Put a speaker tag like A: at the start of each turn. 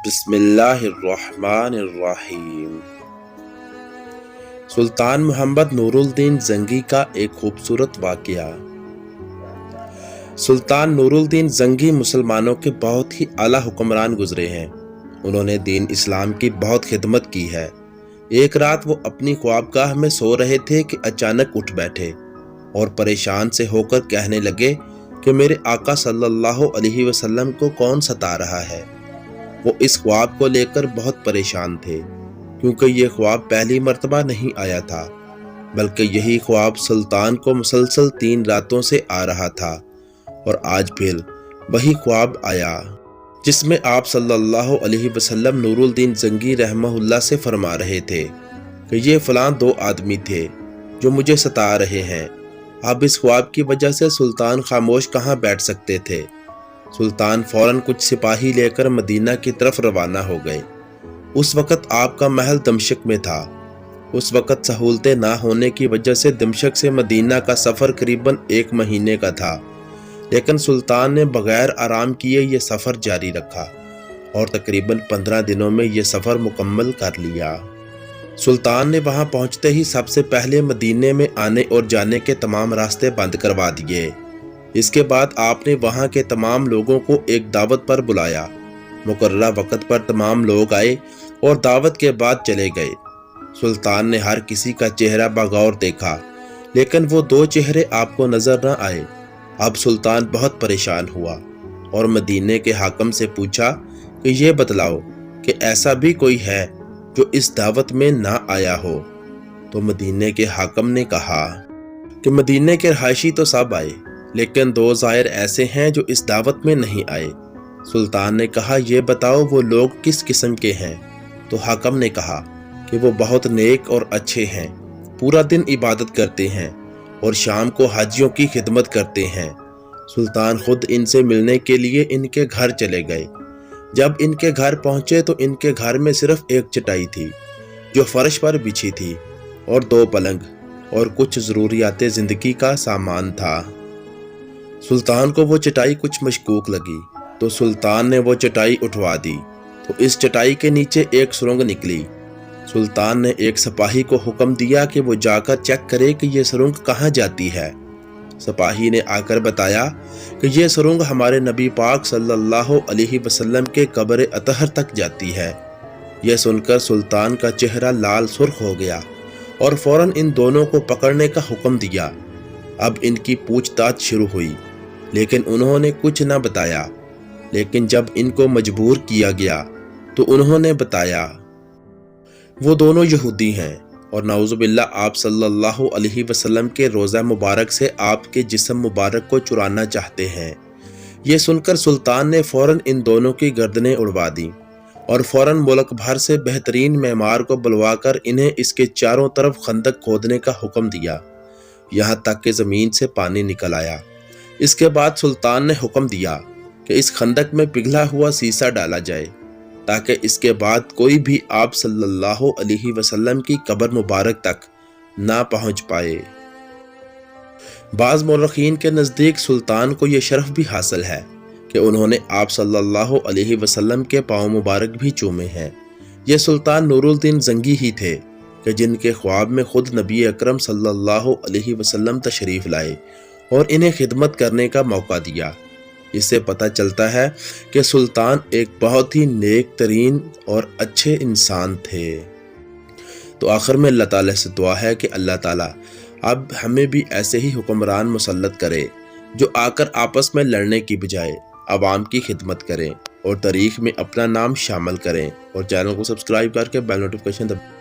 A: بسم اللہ الرحمن الرحیم۔ سلطان محمد نور الدین زنگی کا ایک خوبصورت واقعہ۔ سلطان نور الدین زنگی مسلمانوں کے بہت ہی اعلیٰ حکمران گزرے ہیں۔ انہوں نے دین اسلام کی بہت خدمت کی ہے۔ ایک رات وہ اپنی خوابگاہ میں سو رہے تھے کہ اچانک اٹھ بیٹھے اور پریشان سے ہو کر کہنے لگے کہ میرے آقا صلی اللہ علیہ وسلم کو کون ستا رہا ہے۔ وہ اس خواب کو لے کر بہت پریشان تھے، کیونکہ یہ خواب پہلی مرتبہ نہیں آیا تھا، بلکہ یہی خواب سلطان کو مسلسل 3 راتوں سے آ رہا تھا، اور آج پھر وہی خواب آیا جس میں آپ صلی اللہ علیہ وسلم نور الدین زنگی رحمہ اللہ سے فرما رہے تھے کہ یہ فلاں 2 آدمی تھے جو مجھے ستا رہے ہیں۔ اب اس خواب کی وجہ سے سلطان خاموش کہاں بیٹھ سکتے تھے۔ سلطان فوراً کچھ سپاہی لے کر مدینہ کی طرف روانہ ہو گئے۔ اس وقت آپ کا محل دمشق میں تھا۔ اس وقت سہولتیں نہ ہونے کی وجہ سے دمشق سے مدینہ کا سفر قریباً 1 مہینے کا تھا، لیکن سلطان نے بغیر آرام کیے یہ سفر جاری رکھا اور تقریباً 15 دنوں میں یہ سفر مکمل کر لیا۔ سلطان نے وہاں پہنچتے ہی سب سے پہلے مدینے میں آنے اور جانے کے تمام راستے بند کروا دیے۔ اس کے بعد آپ نے وہاں کے تمام لوگوں کو ایک دعوت پر بلایا۔ مقررہ وقت پر تمام لوگ آئے اور دعوت کے بعد چلے گئے۔ سلطان نے ہر کسی کا چہرہ بغور دیکھا، لیکن وہ 2 چہرے آپ کو نظر نہ آئے۔ اب سلطان بہت پریشان ہوا اور مدینے کے حاکم سے پوچھا کہ یہ بتلاؤ کہ ایسا بھی کوئی ہے جو اس دعوت میں نہ آیا ہو۔ تو مدینے کے حاکم نے کہا کہ مدینے کے رہائشی تو سب آئے، لیکن 2 زائر ایسے ہیں جو اس دعوت میں نہیں آئے۔ سلطان نے کہا یہ بتاؤ وہ لوگ کس قسم کے ہیں؟ تو حاکم نے کہا کہ وہ بہت نیک اور اچھے ہیں، پورا دن عبادت کرتے ہیں اور شام کو حاجیوں کی خدمت کرتے ہیں۔ سلطان خود ان سے ملنے کے لیے ان کے گھر چلے گئے۔ جب ان کے گھر پہنچے تو ان کے گھر میں صرف ایک چٹائی تھی جو فرش پر بچھی تھی، اور 2 پلنگ اور کچھ ضروریات زندگی کا سامان تھا۔ سلطان کو وہ چٹائی کچھ مشکوک لگی، تو سلطان نے وہ چٹائی اٹھوا دی، تو اس چٹائی کے نیچے ایک سرنگ نکلی۔ سلطان نے ایک سپاہی کو حکم دیا کہ وہ جا کر چیک کرے کہ یہ سرنگ کہاں جاتی ہے۔ سپاہی نے آ کر بتایا کہ یہ سرنگ ہمارے نبی پاک صلی اللہ علیہ وسلم کے قبر اطہر تک جاتی ہے۔ یہ سن کر سلطان کا چہرہ لال سرخ ہو گیا اور فوراً ان دونوں کو پکڑنے کا حکم دیا۔ اب ان کی پوچھ تاچھ شروع ہوئی، لیکن انہوں نے کچھ نہ بتایا۔ لیکن جب ان کو مجبور کیا گیا تو انہوں نے بتایا وہ دونوں یہودی ہیں اور نعوذ باللہ آپ صلی اللہ علیہ وسلم کے روضہ مبارک سے آپ کے جسم مبارک کو چرانا چاہتے ہیں۔ یہ سن کر سلطان نے فوراً ان دونوں کی گردنیں اڑوا دیں اور فوراً ملک بھر سے بہترین معمار کو بلوا کر انہیں اس کے چاروں طرف خندق کھودنے کا حکم دیا، یہاں تک کہ زمین سے پانی نکل آیا۔ اس کے بعد سلطان نے حکم دیا کہ اس خندق میں پگھلا ہوا سیسا ڈالا جائے، تاکہ اس کے بعد کوئی بھی آپ صلی اللہ علیہ وسلم کی قبر مبارک تک نہ پہنچ پائے۔ بعض مورخین کے نزدیک سلطان کو یہ شرف بھی حاصل ہے کہ انہوں نے آپ صلی اللہ علیہ وسلم کے پاؤں مبارک بھی چومے ہیں۔ یہ سلطان نور الدین زنگی ہی تھے کہ جن کے خواب میں خود نبی اکرم صلی اللہ علیہ وسلم تشریف لائے اور انہیں خدمت کرنے کا موقع دیا۔ اس سے پتہ چلتا ہے کہ سلطان ایک بہت ہی نیک ترین اور اچھے انسان تھے۔ تو آخر میں اللہ تعالیٰ سے دعا ہے کہ اللہ تعالیٰ اب ہمیں بھی ایسے ہی حکمران مسلط کرے جو آ کر آپس میں لڑنے کی بجائے عوام کی خدمت کریں اور تاریخ میں اپنا نام شامل کریں، اور چینل کو سبسکرائب کر کے بیل نوٹیفیکیشن دبائیں۔